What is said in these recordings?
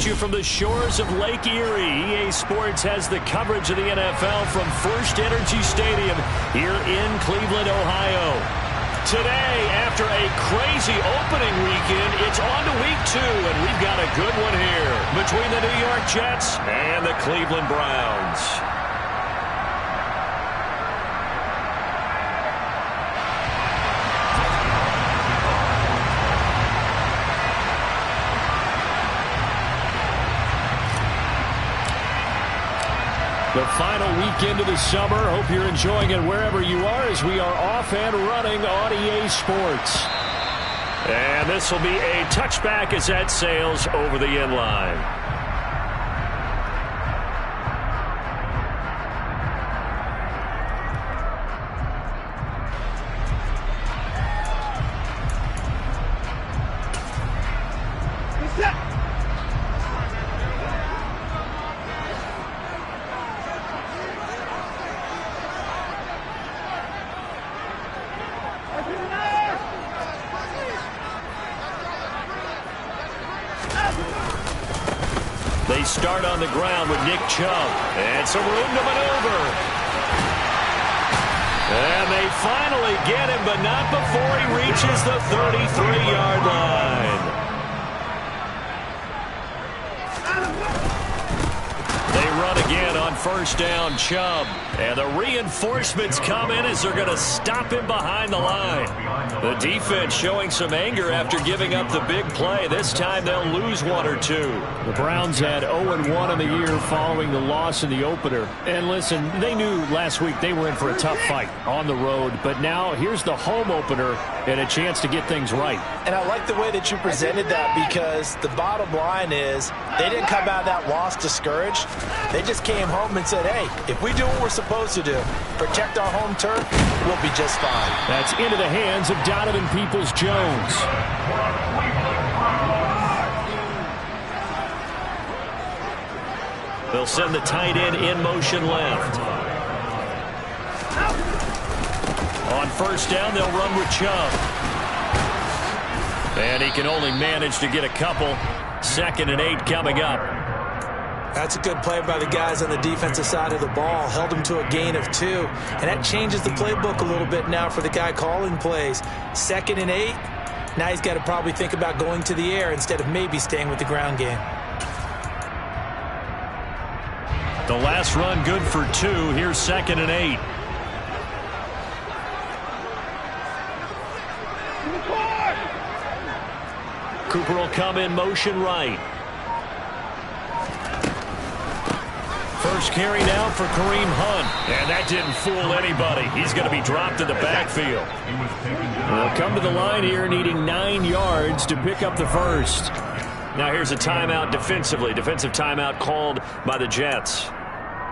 at you from the shores of Lake Erie. EA Sports has the coverage of the NFL from First Energy Stadium here in Cleveland, Ohio. Today, after a crazy opening weekend, it's on to week 2, and we've got a good one here between the New York Jets and the Cleveland Browns. The final weekend of the summer. Hope you're enjoying it wherever you are as we are off and running on EA Sports. And this will be a touchback as that sails over the end line. They start on the ground with Nick Chubb. And some room to maneuver. And they finally get him, but not before he reaches the 33-yard line. They run again on first down, Chubb. And the reinforcements come in as they're going to stop him behind the line. The defense showing some anger after giving up the big play. This time they'll lose 1 or 2. The Browns had 0-1 in the year following the loss in the opener. And listen, they knew last week they were in for a tough fight on the road. But now here's the home opener and a chance to get things right. And I like the way that you presented that, because the bottom line is they didn't come out of that loss discouraged. They just came home and said, hey, if we do what we're supposed to do, protect our home turf, we'll be just fine. That's into the hands of Donovan Peoples-Jones. They'll send the tight end in motion left. On first down, they'll run with Chubb. And he can only manage to get a couple. 2nd and 8 coming up. That's a good play by the guys on the defensive side of the ball. Held him to a gain of 2. And that changes the playbook a little bit now for the guy calling plays. 2nd and 8. Now he's got to probably think about going to the air instead of maybe staying with the ground game. The last run good for 2. Here's 2nd and 8. Cooper will come in motion right. First carry now for Kareem Hunt. And that didn't fool anybody. He's going to be dropped in the backfield. They'll come to the line here needing 9 yards to pick up the first. Now here's a timeout defensively. Defensive timeout called by the Jets.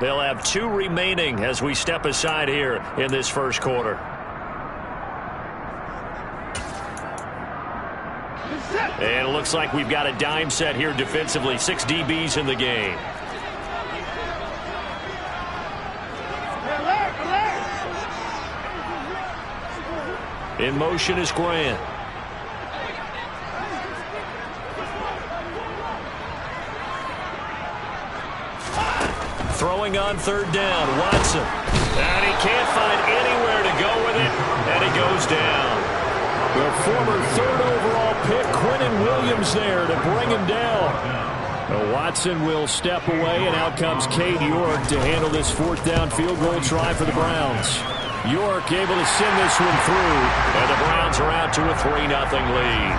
They'll have 2 remaining as we step aside here in this first quarter. And it looks like we've got a dime set here defensively. 6 DBs in the game. In motion is Grant. Throwing on 3rd down, Watson. And he can't find anywhere to go with it, and he goes down. The former 3rd overall pick, Quinnen Williams, there to bring him down. Watson will step away, and out comes Cade York to handle this 4th down field goal try for the Browns. York able to send this one through, and the Browns are out to a 3-0 lead.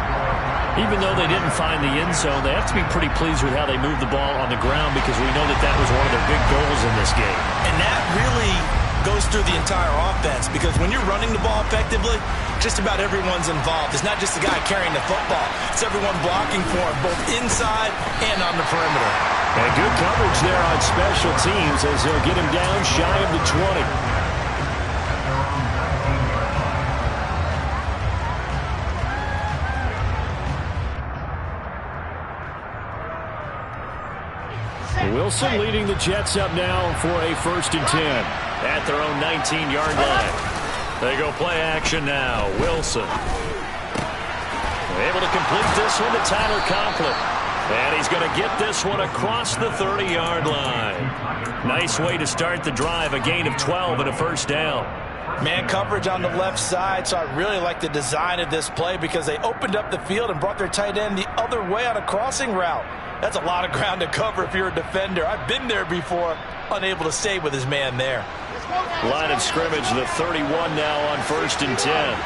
Even though they didn't find the end zone, they have to be pretty pleased with how they moved the ball on the ground, because we know that that was one of their big goals in this game. And that really goes through the entire offense, because when you're running the ball effectively, just about everyone's involved. It's not just the guy carrying the football. It's everyone blocking for him, both inside and on the perimeter. And good coverage there on special teams as they'll get him down shy of the 20. Wilson leading the Jets up now for a 1st and 10 at their own 19-yard line. They go play action now. Wilson able to complete this one to Tyler Conklin. And he's going to get this one across the 30-yard line. Nice way to start the drive, a gain of 12 and a first down. Man coverage on the left side, so I really like the design of this play because they opened up the field and brought their tight end the other way on a crossing route. That's a lot of ground to cover if you're a defender. I've been there before, unable to stay with his man there. Line of scrimmage, the 31 now on 1st and 10.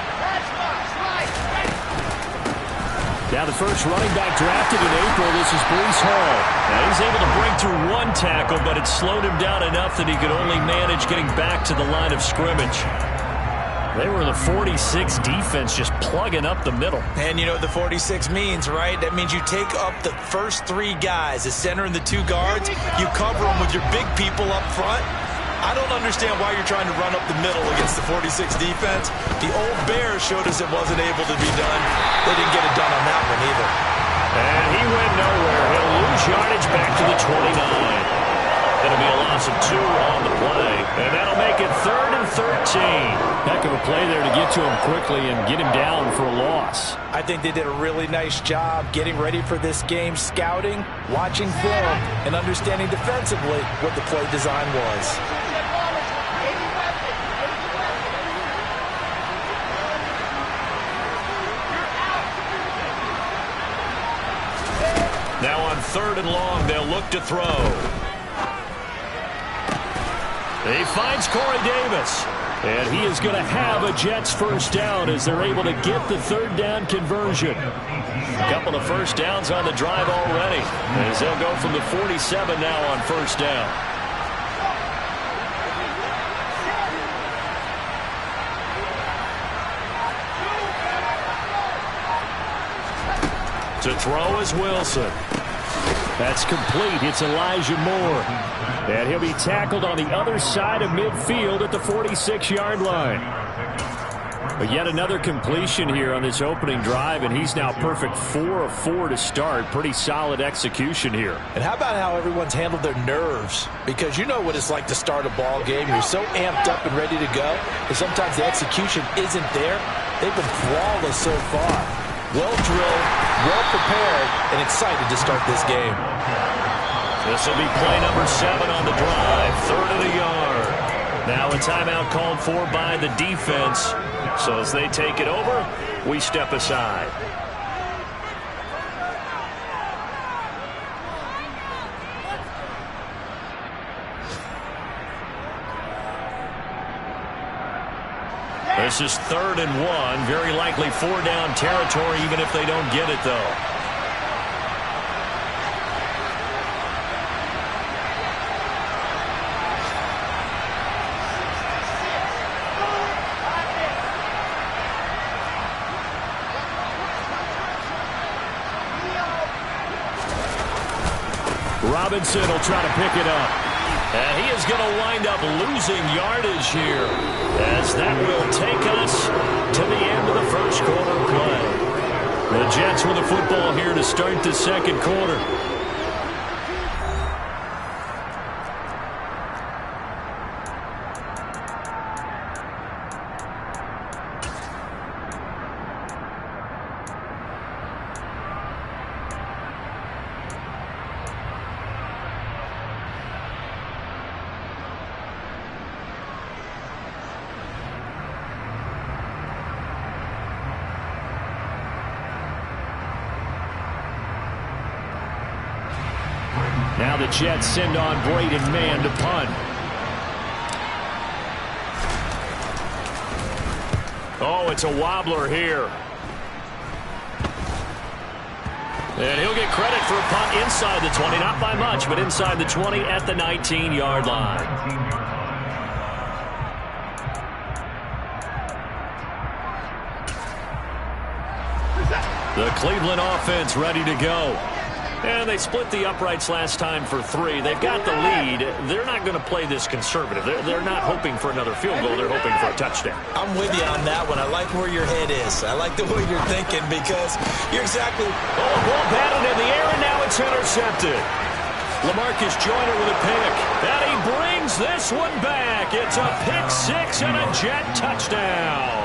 Now the first running back drafted in April, this is Breece Hall. Now he's able to break through one tackle, but it slowed him down enough that he could only manage getting back to the line of scrimmage. They were the 46 defense just plugging up the middle. And you know what the 46 means, right? That means you take up the first 3 guys, the center and the 2 guards. You cover them with your big people up front. I don't understand why you're trying to run up the middle against the 46 defense. The old Bears showed us it wasn't able to be done. They didn't get it done on that one either. And he went nowhere. He'll lose yardage back to the 29. It'll be a loss of 2 on the play. And that'll make it 3rd and 13. Heck of a play there to get to him quickly and get him down for a loss. I think they did a really nice job getting ready for this game, scouting, watching film, and understanding defensively what the play design was. Now on 3rd and long, they'll look to throw. He finds Corey Davis. And he is going to have a Jets first down as they're able to get the 3rd down conversion. A couple of first downs on the drive already, as they'll go from the 47 now on 1st down. To throw is Wilson. That's complete. It's Elijah Moore. And he'll be tackled on the other side of midfield at the 46-yard line. But yet another completion here on this opening drive, and he's now perfect 4 of 4 to start. Pretty solid execution here. And how about how everyone's handled their nerves? Because you know what it's like to start a ball game. You're so amped up and ready to go, and sometimes the execution isn't there. They've been flawless so far. Well drilled, well prepared, and excited to start this game. This will be play number 7 on the drive. 3rd and a yard. Now a timeout called for by the defense. So as they take it over, we step aside. This is 3rd and 1. Very likely 4-down territory, even if they don't get it, though. Robinson will try to pick it up. And he is going to wind up losing yardage here, as that will take us to the end of the first quarter play. The Jets with the football here to start the second quarter. Now the Jets send on Braden Mann to punt. Oh, it's a wobbler here. And he'll get credit for a punt inside the 20. Not by much, but inside the 20 at the 19-yard line. The Cleveland offense ready to go. And they split the uprights last time for 3. They've got the lead. They're not going to play this conservative. They're not hoping for another field goal. They're hoping for a touchdown. I'm with you on that one. I like where your head is. I like the way you're thinking because you're exactly... Oh, ball batted in the air, and now it's intercepted. LaMarcus Joyner with a pick. And he brings this one back. It's a pick 6 and a Jet touchdown.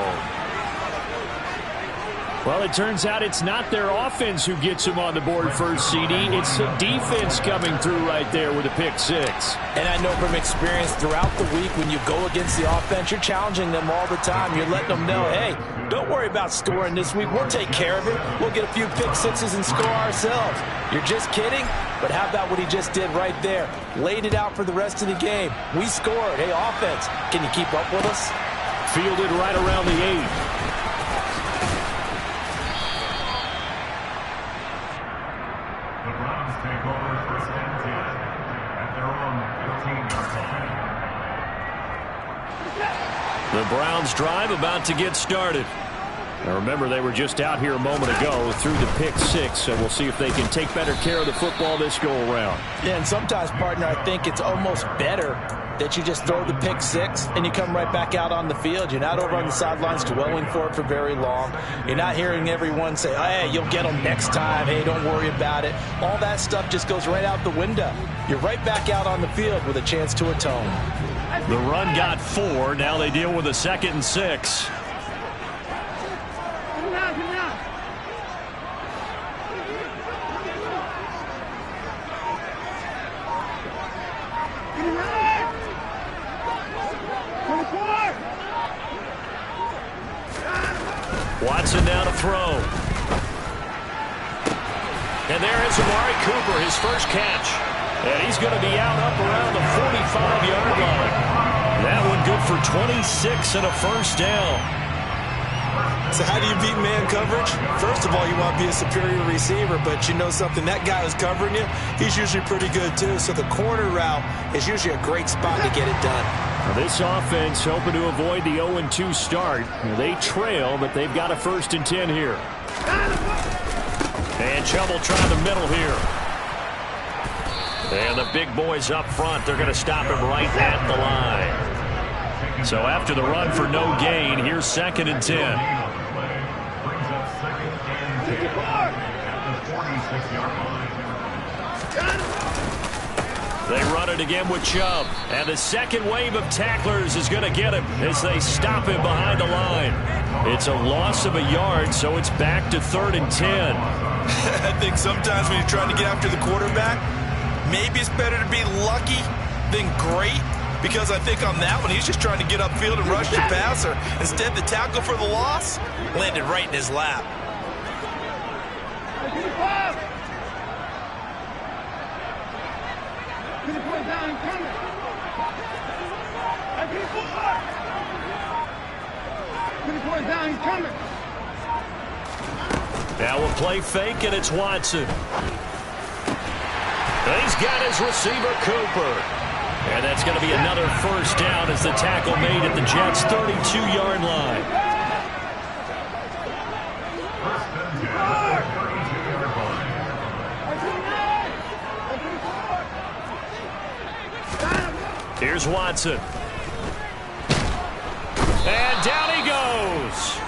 Well, it turns out it's not their offense who gets them on the board first, CD. It's the defense coming through right there with a pick six. And I know from experience throughout the week when you go against the offense, you're challenging them all the time. You're letting them know, hey, don't worry about scoring this week. We'll take care of it. We'll get a few pick sixes and score ourselves. You're just kidding? But how about what he just did right there? Laid it out for the rest of the game. We scored. Hey, offense, can you keep up with us? Fielded right around the 8. The Browns drive about to get started. Now remember, they were just out here a moment ago through the pick six, so we'll see if they can take better care of the football this go-around. Yeah, and sometimes, partner, I think it's almost better that you just throw the pick six and you come right back out on the field. You're not over on the sidelines dwelling for it for very long. You're not hearing everyone say, hey, you'll get them next time. Hey, don't worry about it. All that stuff just goes right out the window. You're right back out on the field with a chance to atone. The run got 4. Now they deal with a 2nd and 6. Watson now to throw. And there is Amari Cooper, his first catch. And he's going to be out up around the 45-yard line. That one good for 26 and a first down. So how do you beat man coverage? First of all, you want to be a superior receiver, but you know something, that guy who's covering you, he's usually pretty good too. So the corner route is usually a great spot to get it done. Now this offense hoping to avoid the 0-2 start. They trail, but they've got a 1st and 10 here. And Chubb trying the middle here. And the big boys up front, they're going to stop him right at the line. So after the run for no gain, here's 2nd and 10. They run it again with Chubb. And the second wave of tacklers is going to get him as they stop him behind the line. It's a loss of a yard, so it's back to 3rd and 10. I think sometimes when you're trying to get after the quarterback, maybe it's better to be lucky than great, because I think on that one, he's just trying to get upfield and rush the passer. Instead, the tackle for the loss landed right in his lap. Now a play fake, and it's Watson. He's got his receiver, Cooper. And that's going to be another first down as the tackle made at the Jets' 32-yard line. Here's Watson. And down he goes.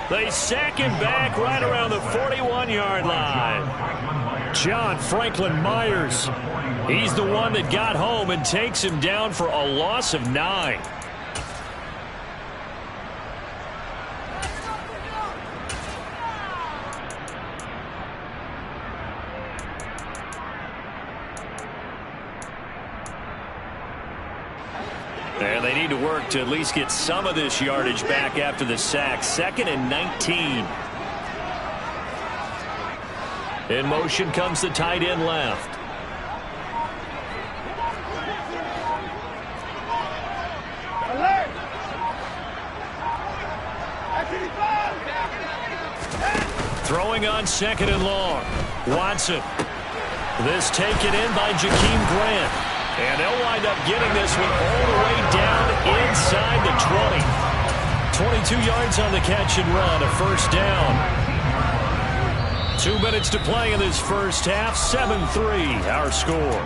They sack him back right around the 41-yard line. John Franklin Myers. He's the one that got home and takes him down for a loss of 9. And they need to work to at least get some of this yardage back after the sack. 2nd and 19. In motion comes the tight end left. Throwing on 2nd and long. Watson. This taken in by Jakeem Grant. And they'll wind up getting this one all the way down inside the 20. 22 yards on the catch and run, a first down. 2 minutes to play in this first half. 7-3 our score.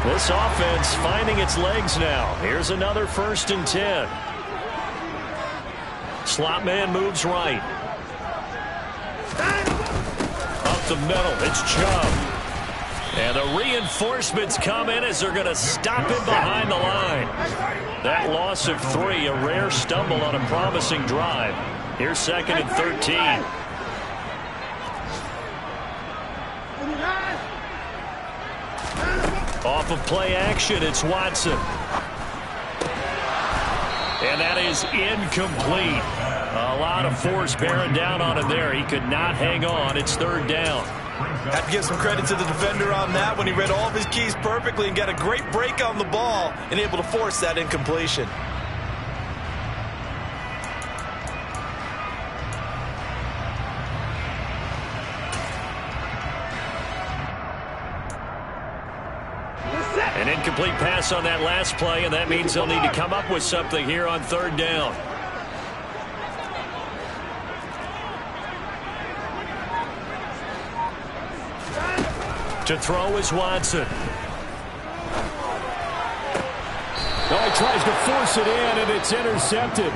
This offense finding its legs now. Here's another 1st and 10. Slot man moves right. A the middle. It's Chubb. And the reinforcements come in as they're going to stop him behind the line. That loss of 3, a rare stumble on a promising drive. Here's 2nd and 13. Off of play action, it's Watson. And that is incomplete. A lot of force bearing down on him there. He could not hang on. It's 3rd down. Have to give some credit to the defender on that when he read all of his keys perfectly and got a great break on the ball and able to force that incompletion. An incomplete pass on that last play, and that means they'll need to come up with something here on 3rd down. To throw is Watson. Oh, he tries to force it in, and it's intercepted.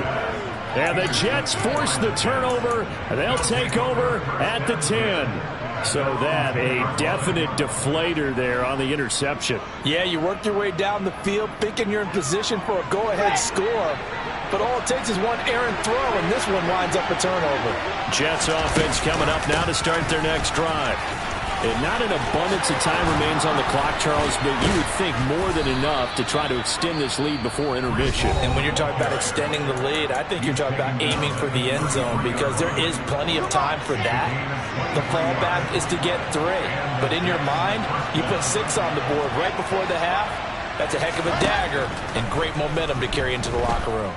And the Jets force the turnover, and they'll take over at the 10. So that a definite deflator there on the interception. Yeah, you work your way down the field thinking you're in position for a go-ahead score. But all it takes is one errant throw, and this one winds up a turnover. Jets offense coming up now to start their next drive. And not an abundance of time remains on the clock, Charles, but you would think more than enough to try to extend this lead before intermission. And when you're talking about extending the lead, I think you're talking about aiming for the end zone because there is plenty of time for that. The fallback is to get 3. But in your mind, you put 6 on the board right before the half. That's a heck of a dagger and great momentum to carry into the locker room.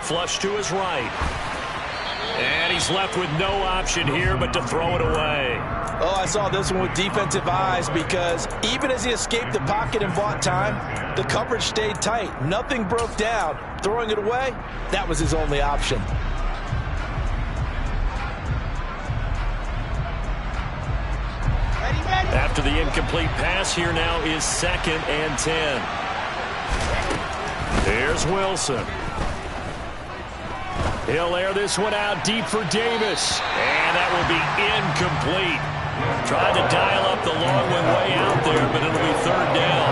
Flush to his right. And he's left with no option here but to throw it away. Oh, I saw this one with defensive eyes because even as he escaped the pocket and bought time, the coverage stayed tight. Nothing broke down. Throwing it away, that was his only option. After the incomplete pass, here now is 2nd and 10. There's Wilson. He'll air this one out deep for Davis. And that will be incomplete. Trying to dial up the long one way out there, but it'll be 3rd down.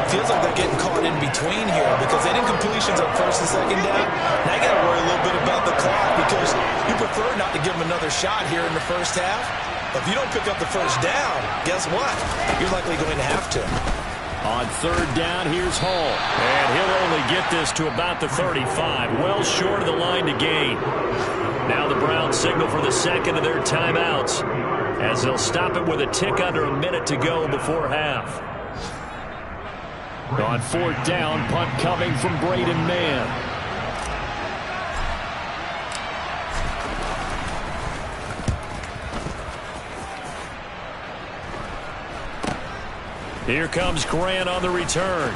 Feels like they're getting caught in between here because they did incompletions on 1st and 2nd down. Now you got to worry a little bit about the clock because you prefer not to give them another shot here in the first half. But if you don't pick up the 1st down, guess what? You're likely going to have to. On 3rd down, here's Hall. And he'll only get this to about the 35. Well short of the line to gain. Now the Browns signal for the 2nd of their timeouts as they'll stop it with a tick under a minute to go before half. On 4th down, punt coming from Braden Mann. Here comes Grant on the return.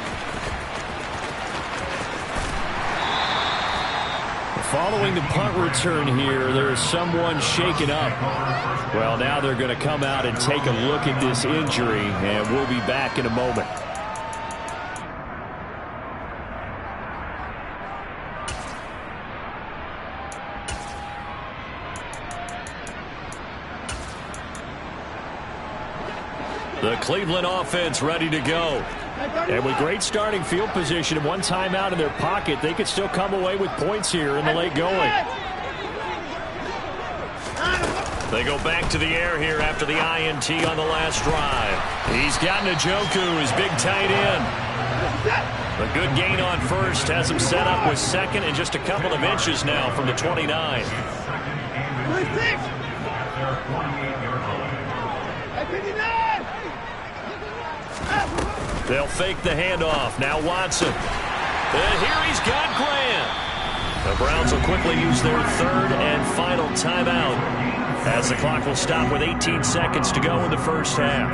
Following the punt return here, there is someone shaken up. Well, now they're going to come out and take a look at this injury, and we'll be back in a moment. The Cleveland offense ready to go. And with great starting field position and one timeout in their pocket, they could still come away with points here in the late going. They go back to the air here after the INT on the last drive. He's got Njoku, his big tight end. A good gain on 1st has him set up with 2nd and just a couple of inches now from the 29. They'll fake the handoff. Now Watson. And here he's got Grant. The Browns will quickly use their 3rd and final timeout as the clock will stop with 18 seconds to go in the first half.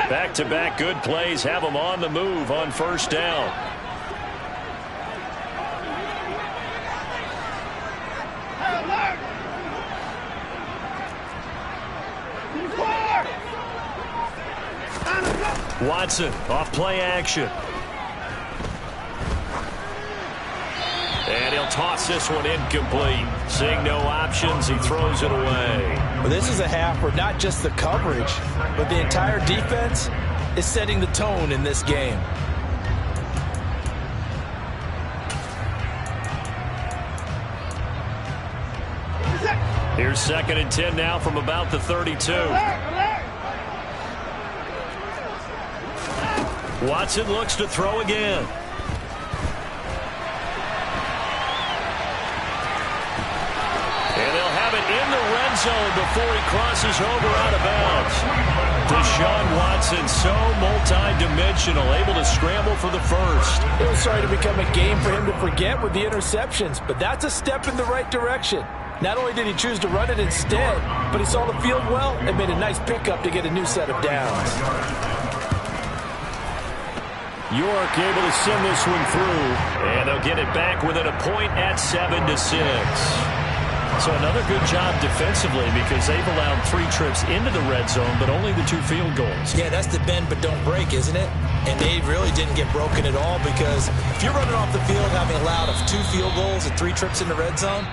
Back-to-back good plays have them on the move on 1st down. Watson off play action. And he'll toss this one incomplete. Seeing no options, he throws it away. Well, this is a half where not just the coverage, but the entire defense is setting the tone in this game. Here's 2nd and 10 now from about the 32. Watson looks to throw again. And they'll have it in the red zone before he crosses over out of bounds. Deshaun Watson, so multi-dimensional, able to scramble for the first. It was starting to become a game for him to forget with the interceptions, but that's a step in the right direction. Not only did he choose to run it instead, but he saw the field well and made a nice pickup to get a new set of downs. York able to send this one through, and they'll get it back within a point at 7-6. So another good job defensively because they've allowed 3 trips into the red zone, but only the 2 field goals. Yeah, that's the bend but don't break, isn't it? And they really didn't get broken at all because if you're running off the field having allowed 2 field goals and 3 trips in the red zone,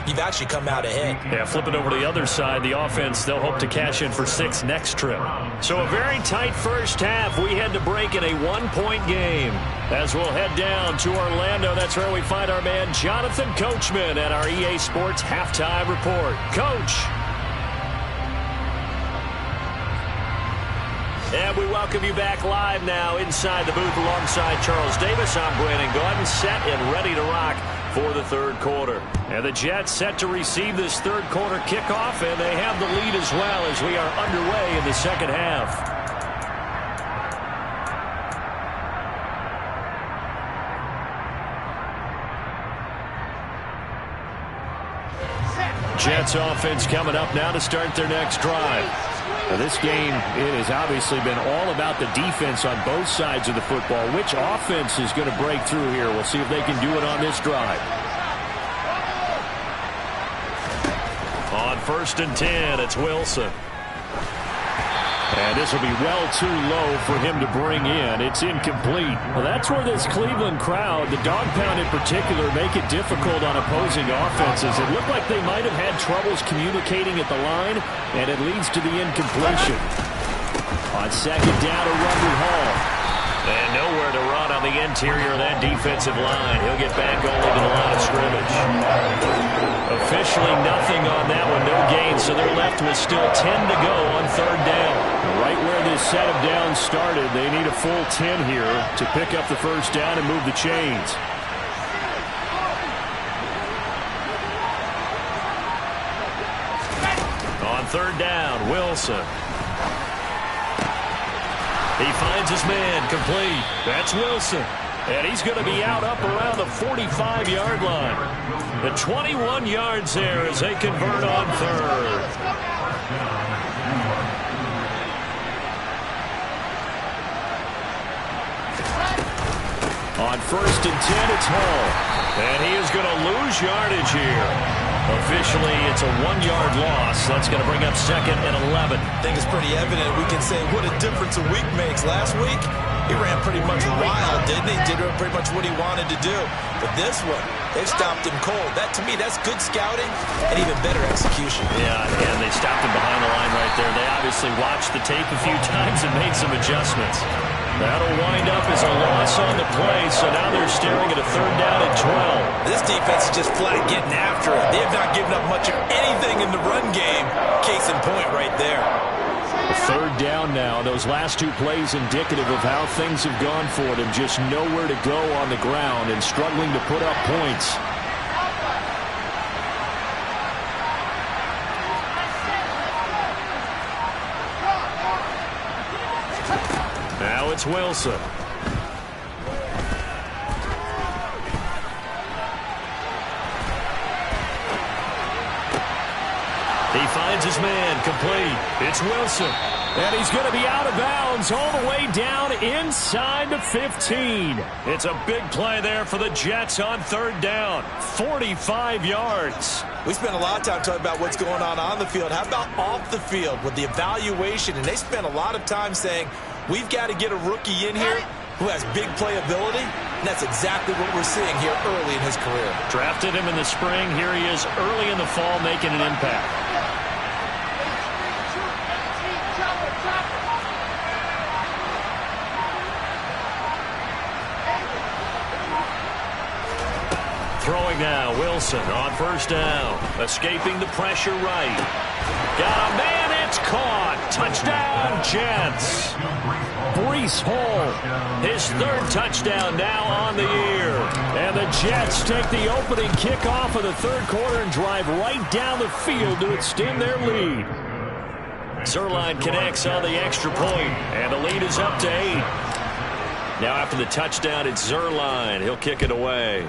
you've actually come out ahead. Yeah, flip it over to the other side. The offense, they'll hope to cash in for 6 next trip. So a very tight first half. We had to break in a 1-point game. As we'll head down to Orlando, that's where we find our man Jonathan Coachman at our EA Sports Halftime Report. Coach. And we welcome you back live now inside the booth alongside Charles Davis. I'm Brandon Gaudin, set and ready to rock for the third quarter. And the Jets set to receive this third quarter kickoff, and they have the lead as well as we are underway in the second half. Jets offense coming up now to start their next drive. Now this game, it has obviously been all about the defense on both sides of the football. Which offense is going to break through here? We'll see if they can do it on this drive. On 1st and 10, it's Wilson. And this will be well too low for him to bring in. It's incomplete. Well, that's where this Cleveland crowd, the dog pound in particular, make it difficult on opposing offenses. It looked like they might have had troubles communicating at the line, and it leads to the incompletion. On 2nd down, a run with Hall. And nowhere to run on the interior of that defensive line. He'll get back only to the line of scrimmage. Officially nothing on that one, no gain, so they're left with still 10 to go on 3rd down. Right where this set of downs started, they need a full 10 here to pick up the first down and move the chains. On 3rd down, Wilson. He finds his man, complete. That's Wilson. And he's going to be out up around the 45-yard line. The 21 yards there as they convert on 3rd. On 1st and 10, it's Hall. And he is going to lose yardage here. Officially, it's a 1-yard loss. That's going to bring up 2nd and 11. I think it's pretty evident. We can say what a difference a week makes. Last week, he ran pretty much wild, didn't he? Did pretty much what he wanted to do. But this one, they've stopped him cold. That, to me, that's good scouting and even better execution. Yeah, and they stopped him behind the line right there. They obviously watched the tape a few times and made some adjustments. That'll wind up as a loss on the play, so now they're staring at a 3rd down and 12. This defense is just flat getting after it. They have not given up much of anything in the run game. Case in point right there. 3rd down now. Those last 2 plays indicative of how things have gone for them. Just nowhere to go on the ground and struggling to put up points. Now it's Wilson. He finds his man, complete. It's Wilson. And he's going to be out of bounds all the way down inside the 15. It's a big play there for the Jets on 3rd down. 45 yards. We spent a lot of time talking about what's going on the field. How about off the field with the evaluation? And they spent a lot of time saying, We've got to get a rookie in here who has big playability, and that's exactly what we're seeing here early in his career. Drafted him in the spring. Here he is early in the fall making an impact. Throwing now, Wilson on first down. Escaping the pressure right. Got a man, it's caught. Touchdown, Jets. Breece Hall, his third touchdown now on the year. And the Jets take the opening kickoff of the third quarter and drive right down the field to extend their lead. Zuerlein connects on the extra point, and the lead is up to 8. Now after the touchdown, it's Zuerlein. He'll kick it away.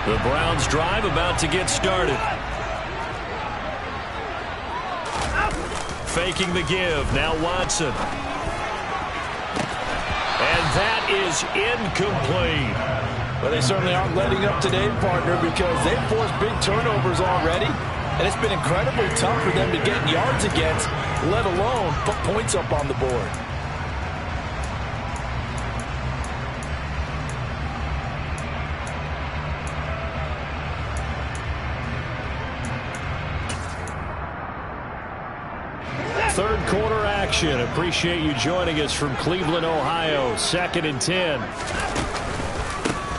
The Browns drive about to get started. Faking the give. Now Watson. And that is incomplete. Well, they certainly aren't letting up today, partner, because they've forced big turnovers already. And it's been incredibly tough for them to get yards against, let alone put points up on the board. Third quarter action. Appreciate you joining us from Cleveland, Ohio. 2nd and 10.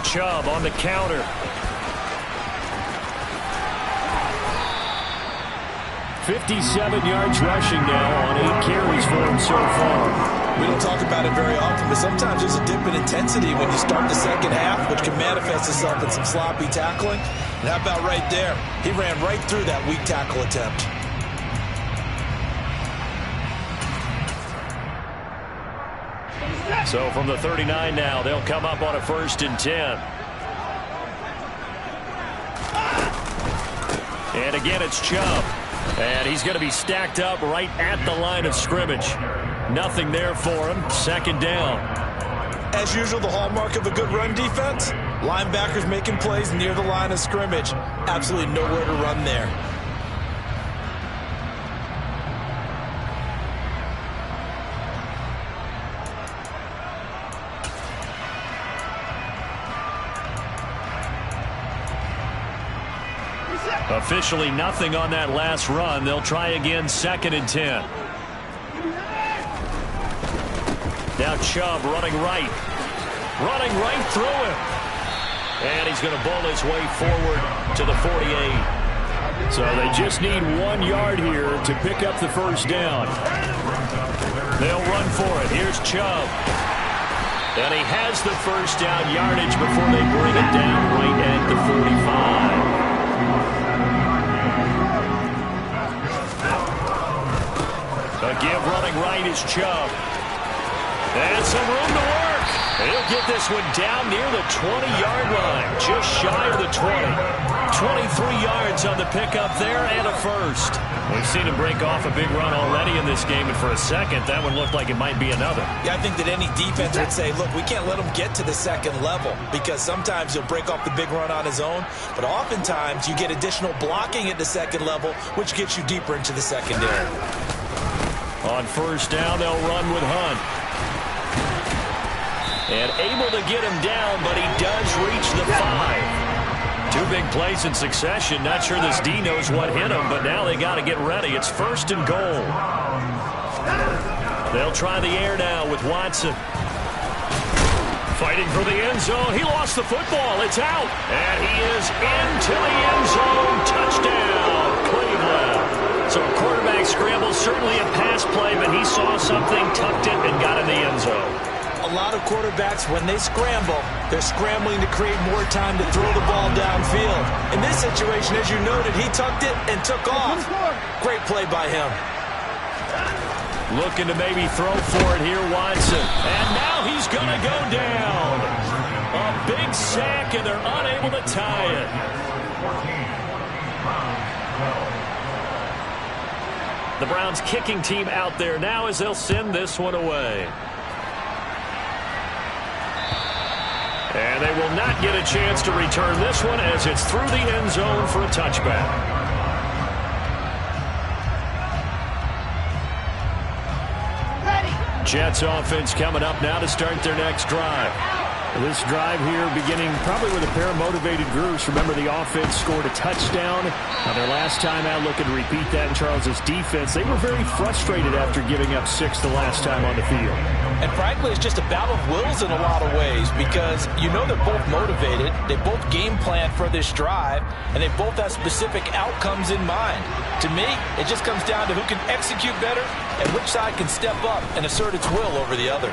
Chubb on the counter. 57 yards rushing now on 8 carries for him so far. We don't talk about it very often, but sometimes there's a dip in intensity when you start the second half, which can manifest itself in some sloppy tackling. And how about right there? He ran right through that weak tackle attempt. So from the 39 now, they'll come up on a 1st and 10. And again, it's Chubb. And he's going to be stacked up right at the line of scrimmage. Nothing there for him. 2nd down. As usual, the hallmark of a good run defense, linebackers making plays near the line of scrimmage. Absolutely nowhere to run there. Officially nothing on that last run. They'll try again, 2nd and 10. Now Chubb running right. Running right through him. And he's going to bowl his way forward to the 48. So they just need 1 yard here to pick up the 1st down. They'll run for it. Here's Chubb. And he has the 1st down yardage before they bring it down right at the 45. A give running right is Chubb. And some room to work. He'll get this one down near the 20-yard line. Just shy of the 20. 23 yards on the pickup there and a 1st. We've seen him break off a big run already in this game, and for a second, that one looked like it might be another. Yeah, I think that any defense would say, look, we can't let him get to the 2nd level, because sometimes he'll break off the big run on his own, but oftentimes you get additional blocking at the 2nd level, which gets you deeper into the secondary. On 1st down, they'll run with Hunt. And able to get him down, but he does reach the 5. 2 big plays in succession. Not sure this D knows what hit him, but now they got to get ready. It's 1st and goal. They'll try the air now with Watson. Fighting for the end zone. He lost the football. It's out. And he is into the end zone. Touchdown, Cleveland. So a quarterback scramble, certainly a pass play, but he saw something, tucked it, and got in the end zone. A lot of quarterbacks, when they scramble, they're scrambling to create more time to throw the ball downfield. In this situation, as you noted, he tucked it and took off. Great play by him. Looking to maybe throw for it here, Watson. And now he's going to go down. A big sack, and they're unable to tie it. The Browns kicking team out there now as they'll send this one away. And they will not get a chance to return this one as it's through the end zone for a touchback. Jets offense coming up now to start their next drive. This drive here beginning probably with a pair of motivated groups. Remember, the offense scored a touchdown. Now their last time out, looking to repeat that in Charles's defense. They were very frustrated after giving up 6 the last time on the field. And frankly, it's just a battle of wills in a lot of ways because you know they're both motivated. They both game plan for this drive, and they both have specific outcomes in mind. To me, it just comes down to who can execute better and which side can step up and assert its will over the other.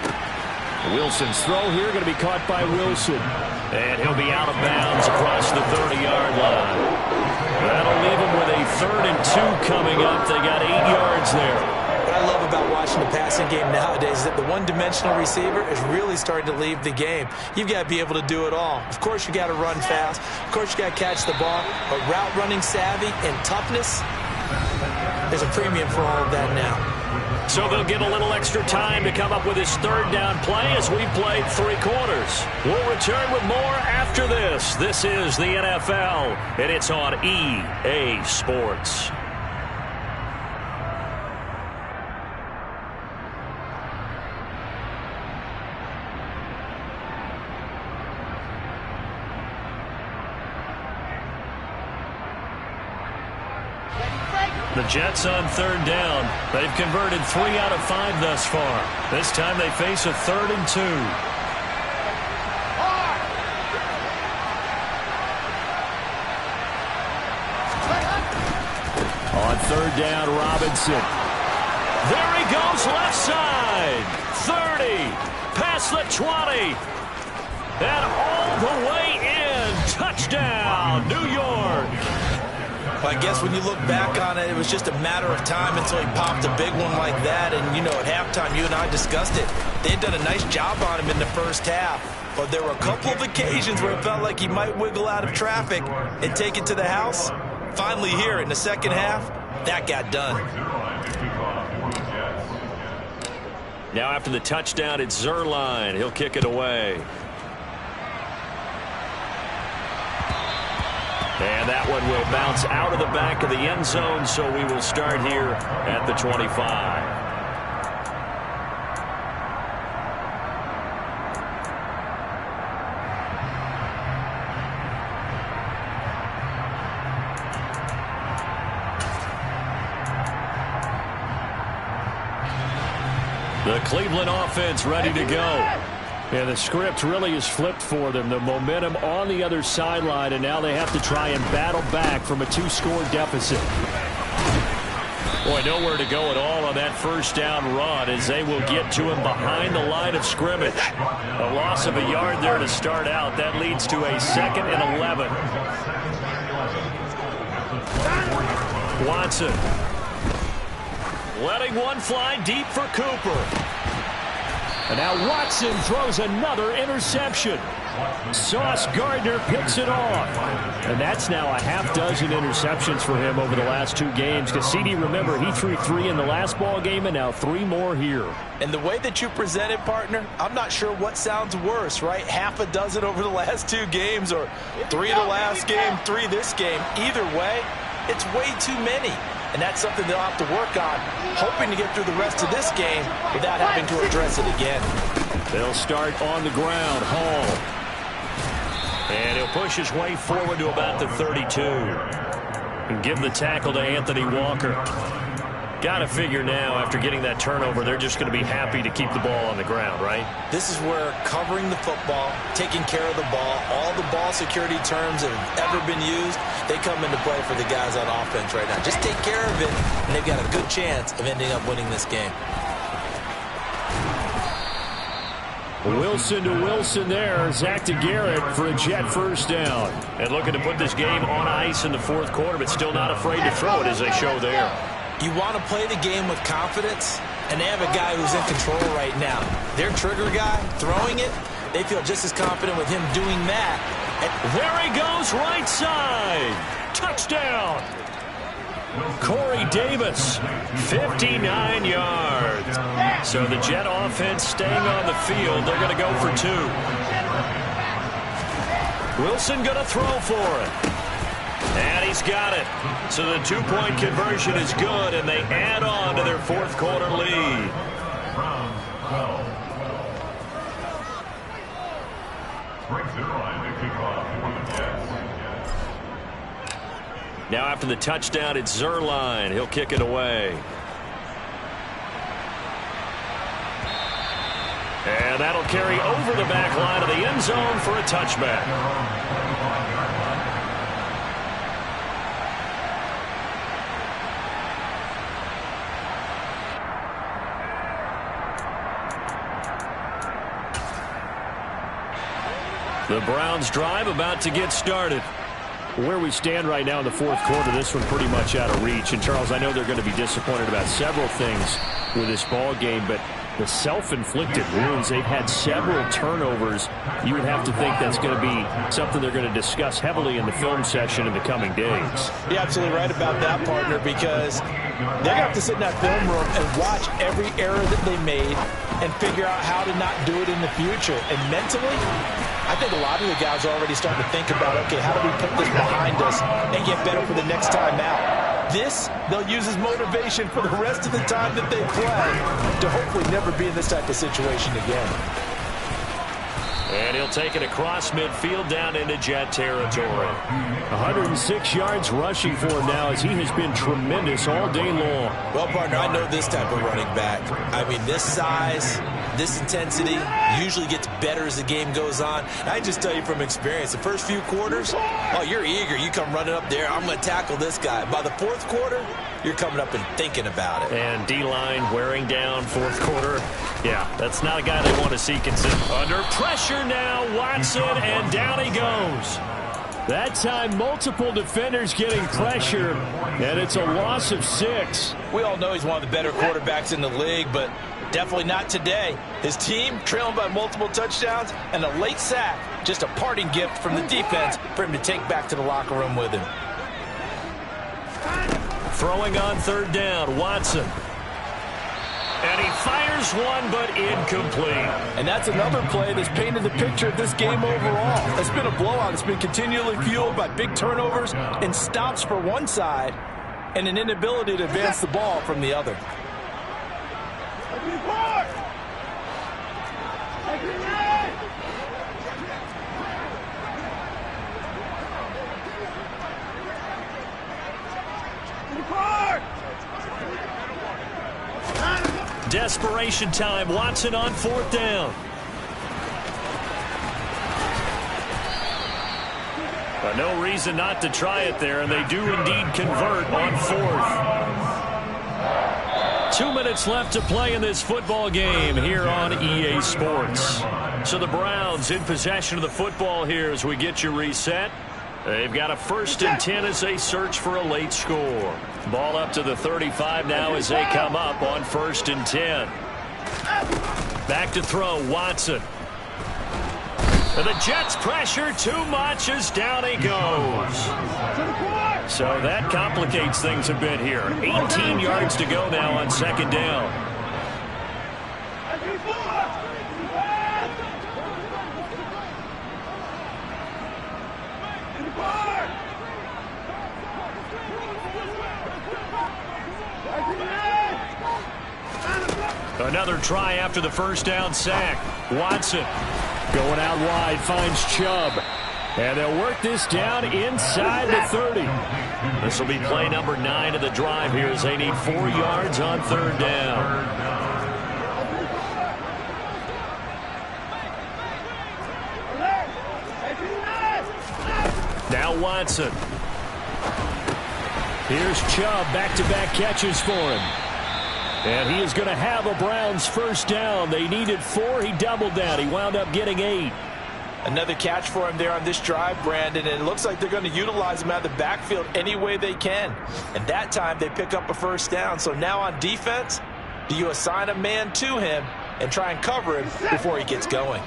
Wilson's throw here going to be caught by Wilson. And he'll be out of bounds across the 30-yard line. That'll leave him with a 3rd and 2 coming up. They got 8 yards there. What I love about watching the passing game nowadays is that the one-dimensional receiver is really starting to leave the game. You've got to be able to do it all. Of course, you got to run fast. Of course, you got to catch the ball. But route running savvy and toughness, there's a premium for all of that now. So they'll get a little extra time to come up with his 3rd down play as we've played 3 quarters. We'll return with more after this. This is the NFL, and it's on EA Sports. The Jets on 3rd down. They've converted 3 out of 5 thus far. This time they face a 3rd and 2. On 3rd down, Robinson. There he goes, left side. 30, past the 20. And all the way in. Touchdown, New York. Well, I guess when you look back on it, it was just a matter of time until he popped a big one like that. And, you know, at halftime, you and I discussed it. They had done a nice job on him in the first half. But there were a couple of occasions where it felt like he might wiggle out of traffic and take it to the house. Finally here in the second half, that got done. Now after the touchdown, it's Zerline. He'll kick it away. And that one will bounce out of the back of the end zone, so we will start here at the 25. The Cleveland offense ready to go. And the script really is flipped for them. The momentum on the other sideline, and now they have to try and battle back from a 2-score deficit. Boy, nowhere to go at all on that first down run as they will get to him behind the line of scrimmage. A loss of a yard there to start out. That leads to a 2nd and 11. Watson letting one fly deep for Cooper. And now Watson throws another interception. Sauce Gardner picks it off. And that's now a half dozen interceptions for him over the last 2 games. Because CD, remember, he threw 3 in the last ball game and now 3 more here. And the way that you present it, partner, I'm not sure what sounds worse, right? Half a dozen over the last 2 games or 3 the last game, 3 this game. Either way, it's way too many. And that's something they'll have to work on, hoping to get through the rest of this game without having to address it again. They'll start on the ground. Hall. And he'll push his way forward to about the 32. And give the tackle to Anthony Walker. Got to figure now, after getting that turnover, they're just going to be happy to keep the ball on the ground, right? This is where covering the football, taking care of the ball, all the ball security terms that have ever been used, they come into play for the guys on offense right now. Just take care of it, and they've got a good chance of ending up winning this game. Wilson to Wilson there. Zach to Garrett for a Jet first down. And looking to put this game on ice in the 4th quarter, but still not afraid to throw it as they show there. You want to play the game with confidence, and they have a guy who's in control right now. Their trigger guy, throwing it, they feel just as confident with him doing that. There he goes, right side. Touchdown. Corey Davis, 59 yards. So the Jet offense staying on the field. They're going to go for 2. Wilson going to throw for it. And he's got it. So the 2-point conversion is good, and they add on to their fourth quarter lead. Now after the touchdown, it's Zuerlein. He'll kick it away. And that'll carry over the back line of the end zone for a touchback. The Browns drive about to get started. Where we stand right now in the fourth quarter, this one pretty much out of reach. And, Charles, I know they're going to be disappointed about several things with this ball game, but the self-inflicted wounds, they've had several turnovers. You would have to think that's going to be something they're going to discuss heavily in the film session in the coming days. You're absolutely right about that, partner, because they're going to have to sit in that film room and watch every error that they made and figure out how to not do it in the future. And mentally, I think a lot of the guys are already starting to think about, okay, how do we put this behind us and get better for the next time out? This, they'll use as motivation for the rest of the time that they play to hopefully never be in this type of situation again. And he'll take it across midfield down into Jet territory. 106 yards rushing for him now as he has been tremendous all day long. Well, partner, I know this type of running back. I mean, this size, this intensity usually gets better as the game goes on. And I just tell you from experience, the first few quarters, oh, you're eager. You come running up there, I'm going to tackle this guy. By the fourth quarter, you're coming up and thinking about it. And D-line wearing down fourth quarter. Yeah, that's not a guy they want to see consider. Under pressure now, Watson, and down he goes. That time, multiple defenders getting pressure, and it's a loss of 6. We all know he's one of the better quarterbacks in the league, but definitely not today. His team trailing by multiple touchdowns and a late sack. Just a parting gift from the defense for him to take back to the locker room with him. Throwing on third down, Watson. And he fires one, but incomplete. And that's another play that's painted the picture of this game overall. It's been a blowout. It's been continually fueled by big turnovers and stops for one side and an inability to advance the ball from the other. Desperation time. Watson on fourth down. But no reason not to try it there, and they do indeed convert on fourth. 2 minutes left to play in this football game here on EA Sports. So the Browns in possession of the football here as we get you reset. They've got a 1st and 10 as they search for a late score. Ball up to the 35 now as they come up on 1st and 10. Back to throw, Watson. And the Jets pressure too much as down he goes. So that complicates things a bit here. 18 yards to go now on 2nd down. Another try after the first down sack. Watson going out wide, finds Chubb. And they'll work this down inside the 30. This will be play number 9 of the drive here as they need 4 yards on 3rd down. Now Watson. Here's Chubb, back-to-back catches for him. And he is going to have a Browns 1st down. They needed 4. He doubled that. He wound up getting 8. Another catch for him there on this drive, Brandon, and it looks like they're going to utilize him out of the backfield any way they can. And that time they pick up a 1st down. So now on defense, do you assign a man to him and try and cover him before he gets going?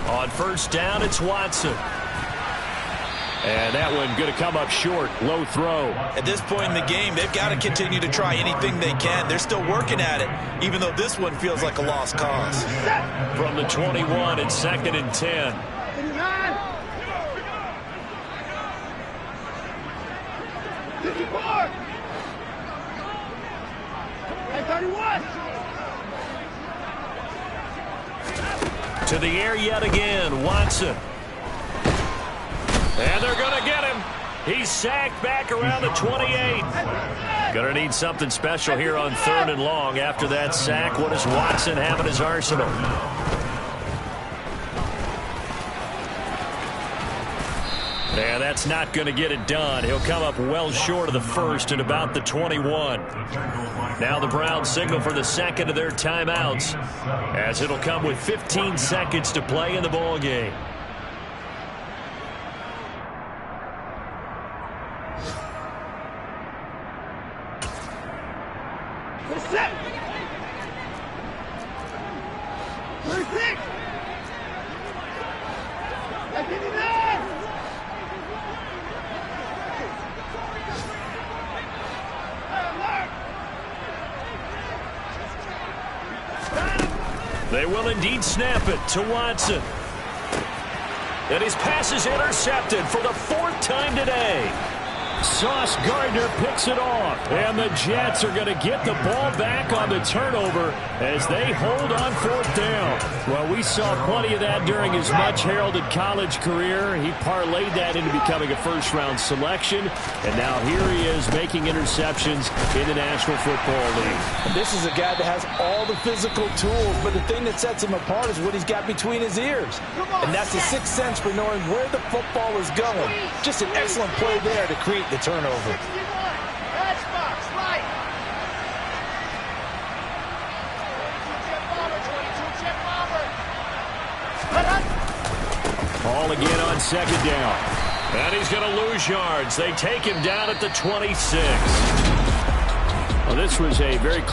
On first down, it's Watson. And that one going to come up short. Low throw. At this point in the game, they've got to continue to try anything they can. They're still working at it, even though this one feels like a lost cause. From the 21, it's 2nd and 10. To the air yet again, Watson. And they're going to get him. He's sacked back around the 28. Going to need something special here on 3rd and long. After that sack, what does Watson have in his arsenal? And that's not going to get it done. He'll come up well short of the first at about the 21. Now the Browns signal for the second of their timeouts, as it'll come with 15 seconds to play in the ball game. They will indeed snap it to Watson. And his pass is intercepted for the 4th time today. Sauce Gardner picks it off. And the Jets are going to get the ball back on the turnover as they hold on 4th down. Well, we saw plenty of that during his much-heralded college career. He parlayed that into becoming a first-round selection. And now here he is making interceptions in the National Football League. This is a guy that has all the physical tools, but the thing that sets him apart is what he's got between his ears. And that's the sixth sense for knowing where the football is going. Just an excellent play there to create the turnover. Ball again on 2nd down. And he's going to lose yards. They take him down at the 26. Well, this was a very